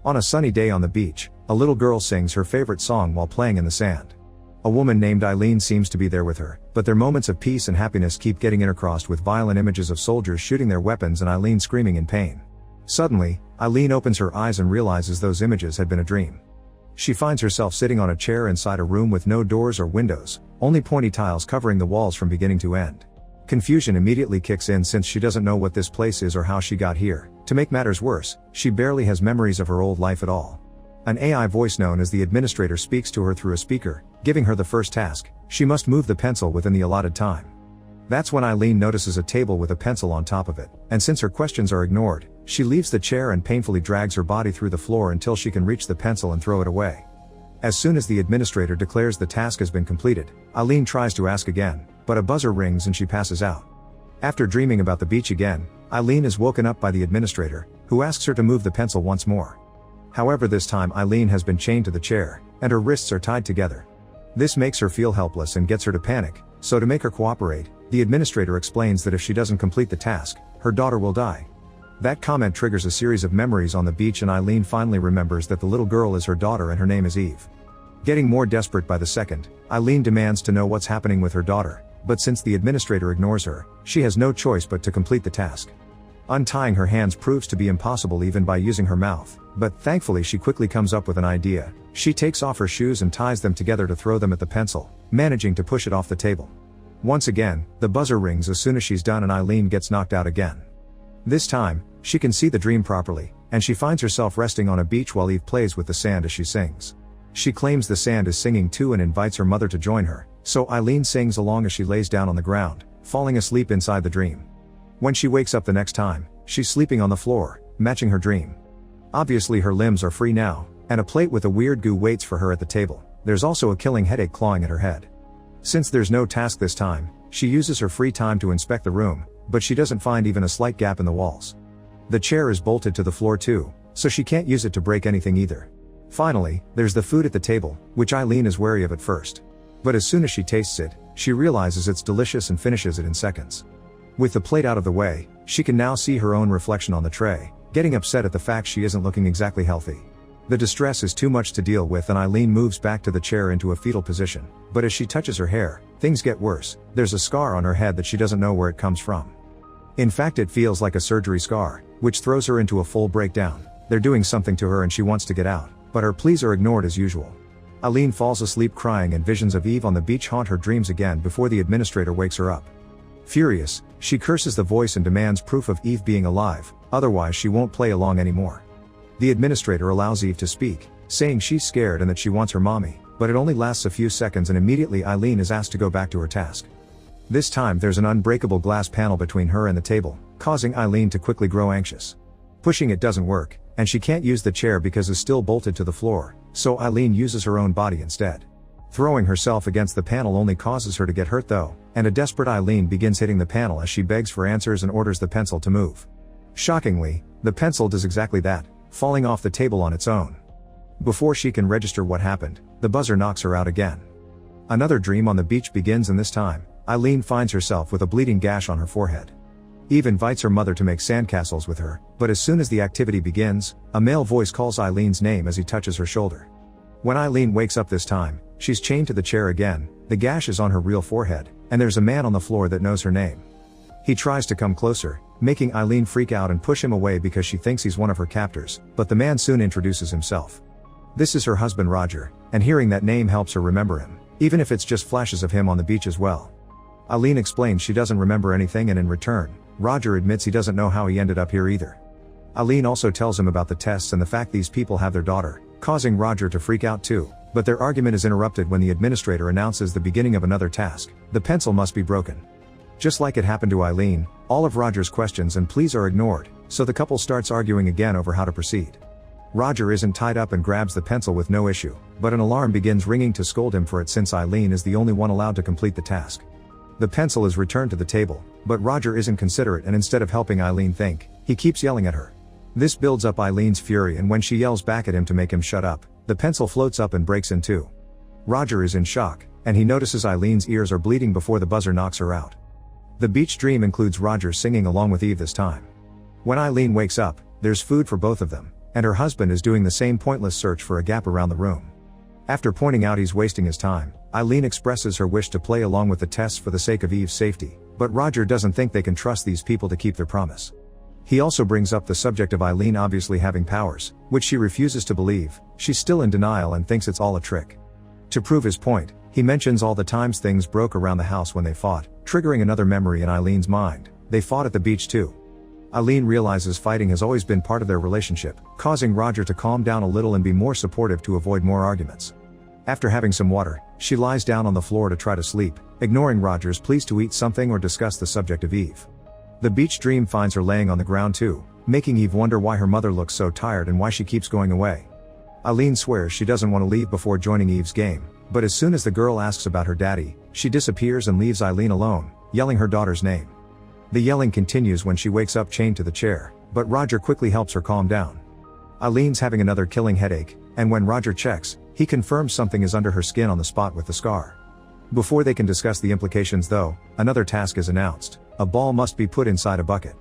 On a sunny day on the beach, a little girl sings her favorite song while playing in the sand. A woman named Eileen seems to be there with her, but their moments of peace and happiness keep getting intercrossed with violent images of soldiers shooting their weapons and Eileen screaming in pain. Suddenly, Eileen opens her eyes and realizes those images had been a dream. She finds herself sitting on a chair inside a room with no doors or windows, only pointy tiles covering the walls from beginning to end. Confusion immediately kicks in since she doesn't know what this place is or how she got here. To make matters worse, she barely has memories of her old life at all. An AI voice known as the administrator speaks to her through a speaker, giving her the first task: she must move the pencil within the allotted time. That's when Eileen notices a table with a pencil on top of it, and since her questions are ignored, she leaves the chair and painfully drags her body through the floor until she can reach the pencil and throw it away. As soon as the administrator declares the task has been completed, Eileen tries to ask again, but a buzzer rings and she passes out. After dreaming about the beach again, Eileen is woken up by the administrator, who asks her to move the pencil once more. However, this time Eileen has been chained to the chair, and her wrists are tied together. This makes her feel helpless and gets her to panic, so to make her cooperate, the administrator explains that if she doesn't complete the task, her daughter will die. That comment triggers a series of memories on the beach and Eileen finally remembers that the little girl is her daughter and her name is Eve. Getting more desperate by the second, Eileen demands to know what's happening with her daughter, but since the administrator ignores her, she has no choice but to complete the task. Untying her hands proves to be impossible even by using her mouth, but thankfully she quickly comes up with an idea. She takes off her shoes and ties them together to throw them at the pencil, managing to push it off the table. Once again, the buzzer rings as soon as she's done and Eileen gets knocked out again. This time, she can see the dream properly, and she finds herself resting on a beach while Eve plays with the sand as she sings. She claims the sand is singing too and invites her mother to join her, so Eileen sings along as she lays down on the ground, falling asleep inside the dream. When she wakes up the next time, she's sleeping on the floor, matching her dream. Obviously her limbs are free now, and a plate with a weird goo waits for her at the table. There's also a killing headache clawing at her head. Since there's no task this time, she uses her free time to inspect the room, but she doesn't find even a slight gap in the walls. The chair is bolted to the floor too, so she can't use it to break anything either. Finally, there's the food at the table, which Eileen is wary of at first. But as soon as she tastes it, she realizes it's delicious and finishes it in seconds. With the plate out of the way, she can now see her own reflection on the tray, getting upset at the fact she isn't looking exactly healthy. The distress is too much to deal with and Eileen moves back to the chair into a fetal position, but as she touches her hair, things get worse. There's a scar on her head that she doesn't know where it comes from. In fact, it feels like a surgery scar, which throws her into a full breakdown. They're doing something to her and she wants to get out, but her pleas are ignored as usual. Eileen falls asleep crying and visions of Eve on the beach haunt her dreams again before the administrator wakes her up. Furious, she curses the voice and demands proof of Eve being alive, otherwise she won't play along anymore. The administrator allows Eve to speak, saying she's scared and that she wants her mommy, but it only lasts a few seconds and immediately Eileen is asked to go back to her task. This time there's an unbreakable glass panel between her and the table, causing Eileen to quickly grow anxious. Pushing it doesn't work, and she can't use the chair because it's still bolted to the floor, so Eileen uses her own body instead. Throwing herself against the panel only causes her to get hurt though, and a desperate Eileen begins hitting the panel as she begs for answers and orders the pencil to move. Shockingly, the pencil does exactly that, falling off the table on its own. Before she can register what happened, the buzzer knocks her out again. Another dream on the beach begins and this time, Eileen finds herself with a bleeding gash on her forehead. Eve invites her mother to make sandcastles with her, but as soon as the activity begins, a male voice calls Eileen's name as he touches her shoulder. When Eileen wakes up this time, she's chained to the chair again, the gash is on her real forehead, and there's a man on the floor that knows her name. He tries to come closer, making Eileen freak out and push him away because she thinks he's one of her captors, but the man soon introduces himself. This is her husband Roger, and hearing that name helps her remember him, even if it's just flashes of him on the beach as well. Eileen explains she doesn't remember anything and in return, Roger admits he doesn't know how he ended up here either. Eileen also tells him about the tests and the fact these people have their daughter, causing Roger to freak out too, but their argument is interrupted when the administrator announces the beginning of another task: the pencil must be broken. Just like it happened to Eileen, all of Roger's questions and pleas are ignored, so the couple starts arguing again over how to proceed. Roger isn't tied up and grabs the pencil with no issue, but an alarm begins ringing to scold him for it since Eileen is the only one allowed to complete the task. The pencil is returned to the table, but Roger isn't considerate and instead of helping Eileen think, he keeps yelling at her. This builds up Eileen's fury and when she yells back at him to make him shut up, the pencil floats up and breaks in two. Roger is in shock, and he notices Eileen's ears are bleeding before the buzzer knocks her out. The beach dream includes Roger singing along with Eve this time. When Eileen wakes up, there's food for both of them, and her husband is doing the same pointless search for a gap around the room. After pointing out he's wasting his time, Eileen expresses her wish to play along with the tests for the sake of Eve's safety, but Roger doesn't think they can trust these people to keep their promise. He also brings up the subject of Eileen obviously having powers, which she refuses to believe. She's still in denial and thinks it's all a trick. To prove his point, he mentions all the times things broke around the house when they fought, triggering another memory in Eileen's mind. They fought at the beach too. Eileen realizes fighting has always been part of their relationship, causing Roger to calm down a little and be more supportive to avoid more arguments. After having some water, she lies down on the floor to try to sleep, ignoring Roger's pleas to eat something or discuss the subject of Eve. The beach dream finds her laying on the ground too, making Eve wonder why her mother looks so tired and why she keeps going away. Eileen swears she doesn't want to leave before joining Eve's game, but as soon as the girl asks about her daddy, she disappears and leaves Eileen alone, yelling her daughter's name. The yelling continues when she wakes up chained to the chair, but Roger quickly helps her calm down. Eileen's having another killing headache, and when Roger checks, he confirms something is under her skin on the spot with the scar. Before they can discuss the implications though, another task is announced. A ball must be put inside a bucket.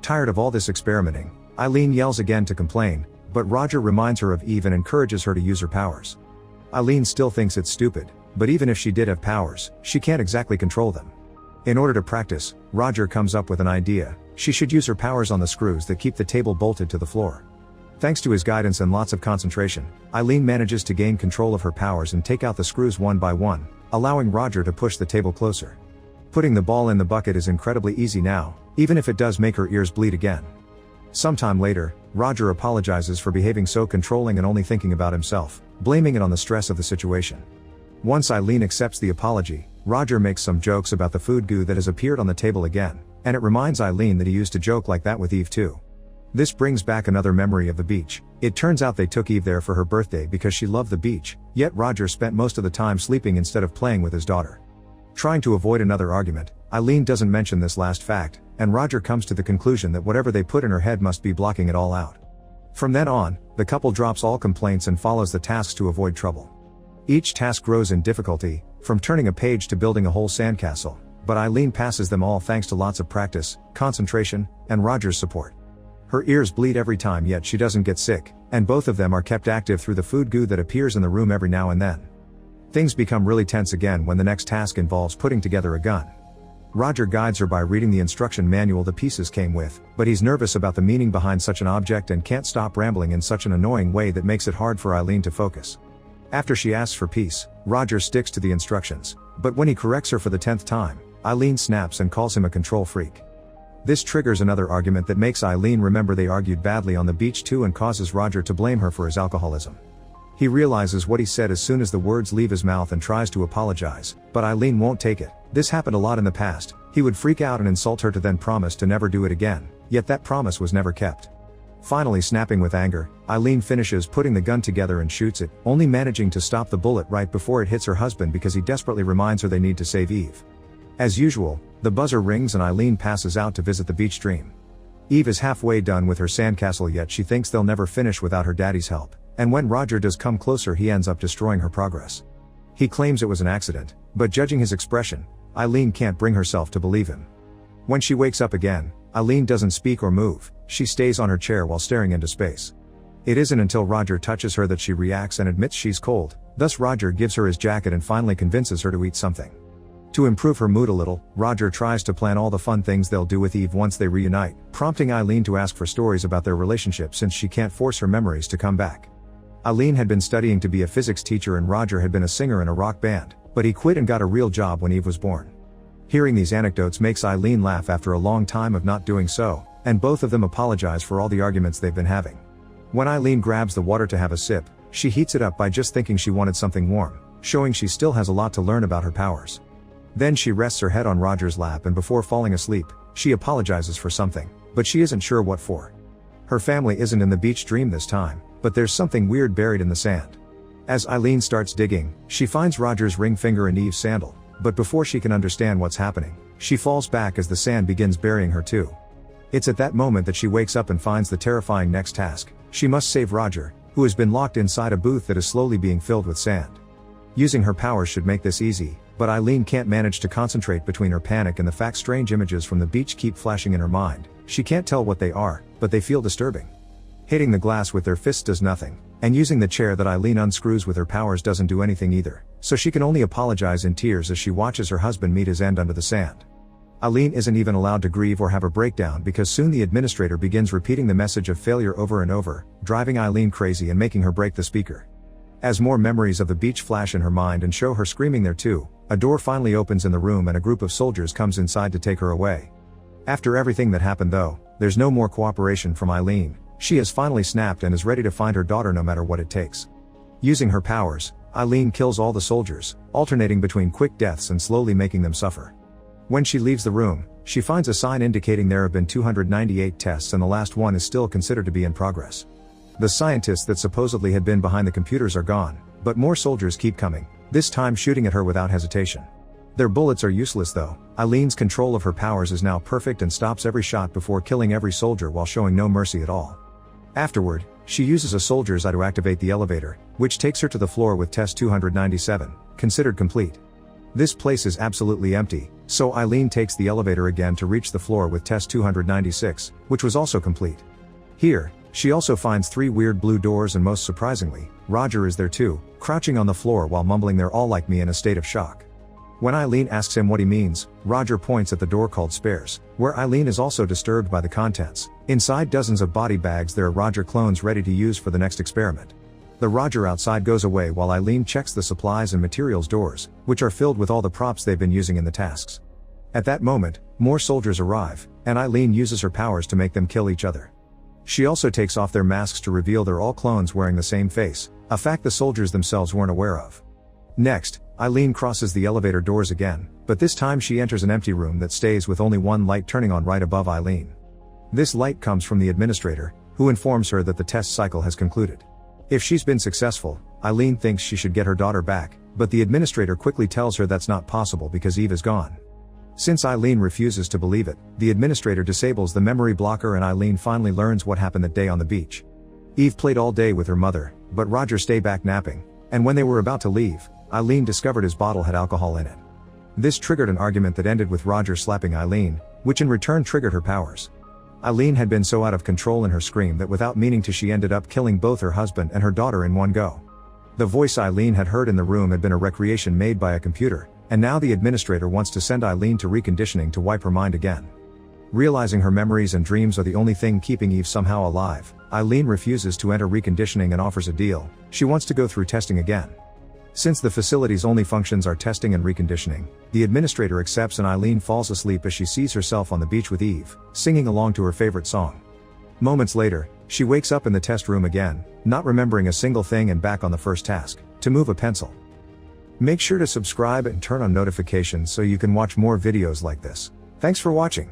Tired of all this experimenting, Eileen yells again to complain, but Roger reminds her of Eve and encourages her to use her powers. Eileen still thinks it's stupid, but even if she did have powers, she can't exactly control them. In order to practice, Roger comes up with an idea. She should use her powers on the screws that keep the table bolted to the floor. Thanks to his guidance and lots of concentration, Eileen manages to gain control of her powers and take out the screws one by one, allowing Roger to push the table closer. Putting the ball in the bucket is incredibly easy now, even if it does make her ears bleed again. Sometime later, Roger apologizes for behaving so controlling and only thinking about himself, blaming it on the stress of the situation. Once Eileen accepts the apology, Roger makes some jokes about the food goo that has appeared on the table again, and it reminds Eileen that he used to joke like that with Eve too. This brings back another memory of the beach. It turns out they took Eve there for her birthday because she loved the beach, yet Roger spent most of the time sleeping instead of playing with his daughter. Trying to avoid another argument, Eileen doesn't mention this last fact, and Roger comes to the conclusion that whatever they put in her head must be blocking it all out. From then on, the couple drops all complaints and follows the tasks to avoid trouble. Each task grows in difficulty, from turning a page to building a whole sandcastle, but Eileen passes them all thanks to lots of practice, concentration, and Roger's support. Her ears bleed every time yet she doesn't get sick, and both of them are kept active through the food goo that appears in the room every now and then. Things become really tense again when the next task involves putting together a gun. Roger guides her by reading the instruction manual the pieces came with, but he's nervous about the meaning behind such an object and can't stop rambling in such an annoying way that makes it hard for Eileen to focus. After she asks for peace, Roger sticks to the instructions, but when he corrects her for the 10th time, Eileen snaps and calls him a control freak. This triggers another argument that makes Eileen remember they argued badly on the beach too and causes Roger to blame her for his alcoholism. He realizes what he said as soon as the words leave his mouth and tries to apologize, but Eileen won't take it. This happened a lot in the past. He would freak out and insult her to then promise to never do it again, yet that promise was never kept. Finally snapping with anger, Eileen finishes putting the gun together and shoots it, only managing to stop the bullet right before it hits her husband because he desperately reminds her they need to save Eve. As usual, the buzzer rings and Eileen passes out to visit the beach dream. Eve is halfway done with her sandcastle yet she thinks they'll never finish without her daddy's help. And when Roger does come closer he ends up destroying her progress. He claims it was an accident, but judging his expression, Eileen can't bring herself to believe him. When she wakes up again, Eileen doesn't speak or move, she stays on her chair while staring into space. It isn't until Roger touches her that she reacts and admits she's cold, thus Roger gives her his jacket and finally convinces her to eat something. To improve her mood a little, Roger tries to plan all the fun things they'll do with Eve once they reunite, prompting Eileen to ask for stories about their relationship since she can't force her memories to come back. Eileen had been studying to be a physics teacher and Roger had been a singer in a rock band, but he quit and got a real job when Eve was born. Hearing these anecdotes makes Eileen laugh after a long time of not doing so, and both of them apologize for all the arguments they've been having. When Eileen grabs the water to have a sip, she heats it up by just thinking she wanted something warm, showing she still has a lot to learn about her powers. Then she rests her head on Roger's lap and before falling asleep, she apologizes for something, but she isn't sure what for. Her family isn't in the beach dream this time, but there's something weird buried in the sand. As Eileen starts digging, she finds Roger's ring finger and Eve's sandal, but before she can understand what's happening, she falls back as the sand begins burying her too. It's at that moment that she wakes up and finds the terrifying next task. She must save Roger, who has been locked inside a booth that is slowly being filled with sand. Using her powers should make this easy, but Eileen can't manage to concentrate between her panic and the fact strange images from the beach keep flashing in her mind. She can't tell what they are, but they feel disturbing. Hitting the glass with their fists does nothing, and using the chair that Eileen unscrews with her powers doesn't do anything either, so she can only apologize in tears as she watches her husband meet his end under the sand. Eileen isn't even allowed to grieve or have a breakdown because soon the administrator begins repeating the message of failure over and over, driving Eileen crazy and making her break the speaker. As more memories of the beach flash in her mind and show her screaming there too, a door finally opens in the room and a group of soldiers comes inside to take her away. After everything that happened though, there's no more cooperation from Eileen. She has finally snapped and is ready to find her daughter no matter what it takes. Using her powers, Eileen kills all the soldiers, alternating between quick deaths and slowly making them suffer. When she leaves the room, she finds a sign indicating there have been 298 tests and the last one is still considered to be in progress. The scientists that supposedly had been behind the computers are gone, but more soldiers keep coming, this time shooting at her without hesitation. Their bullets are useless though. Eileen's control of her powers is now perfect and stops every shot before killing every soldier while showing no mercy at all. Afterward, she uses a soldier's eye to activate the elevator, which takes her to the floor with test 297, considered complete. This place is absolutely empty, so Eileen takes the elevator again to reach the floor with test 296, which was also complete. Here, she also finds 3 weird blue doors and most surprisingly, Roger is there too, crouching on the floor while mumbling "They're all like me" in a state of shock. When Eileen asks him what he means, Roger points at the door called spares, where Eileen is also disturbed by the contents. Inside dozens of body bags there are Roger clones ready to use for the next experiment. The Roger outside goes away while Eileen checks the supplies and materials doors, which are filled with all the props they've been using in the tasks. At that moment, more soldiers arrive, and Eileen uses her powers to make them kill each other. She also takes off their masks to reveal they're all clones wearing the same face, a fact the soldiers themselves weren't aware of. Next, Eileen crosses the elevator doors again, but this time she enters an empty room that stays with only one light turning on right above Eileen. This light comes from the administrator, who informs her that the test cycle has concluded. If she's been successful, Eileen thinks she should get her daughter back, but the administrator quickly tells her that's not possible because Eve is gone. Since Eileen refuses to believe it, the administrator disables the memory blocker and Eileen finally learns what happened that day on the beach. Eve played all day with her mother, but Roger stayed back napping, and when they were about to leave, Eileen discovered his bottle had alcohol in it. This triggered an argument that ended with Roger slapping Eileen, which in return triggered her powers. Eileen had been so out of control in her scream that without meaning to she ended up killing both her husband and her daughter in one go. The voice Eileen had heard in the room had been a recreation made by a computer, and now the administrator wants to send Eileen to reconditioning to wipe her mind again. Realizing her memories and dreams are the only thing keeping Eve somehow alive, Eileen refuses to enter reconditioning and offers a deal. She wants to go through testing again. Since the facility's only functions are testing and reconditioning, the administrator accepts and Eileen falls asleep as she sees herself on the beach with Eve, singing along to her favorite song. Moments later, she wakes up in the test room again, not remembering a single thing and back on the first task, to move a pencil. Make sure to subscribe and turn on notifications so you can watch more videos like this. Thanks for watching.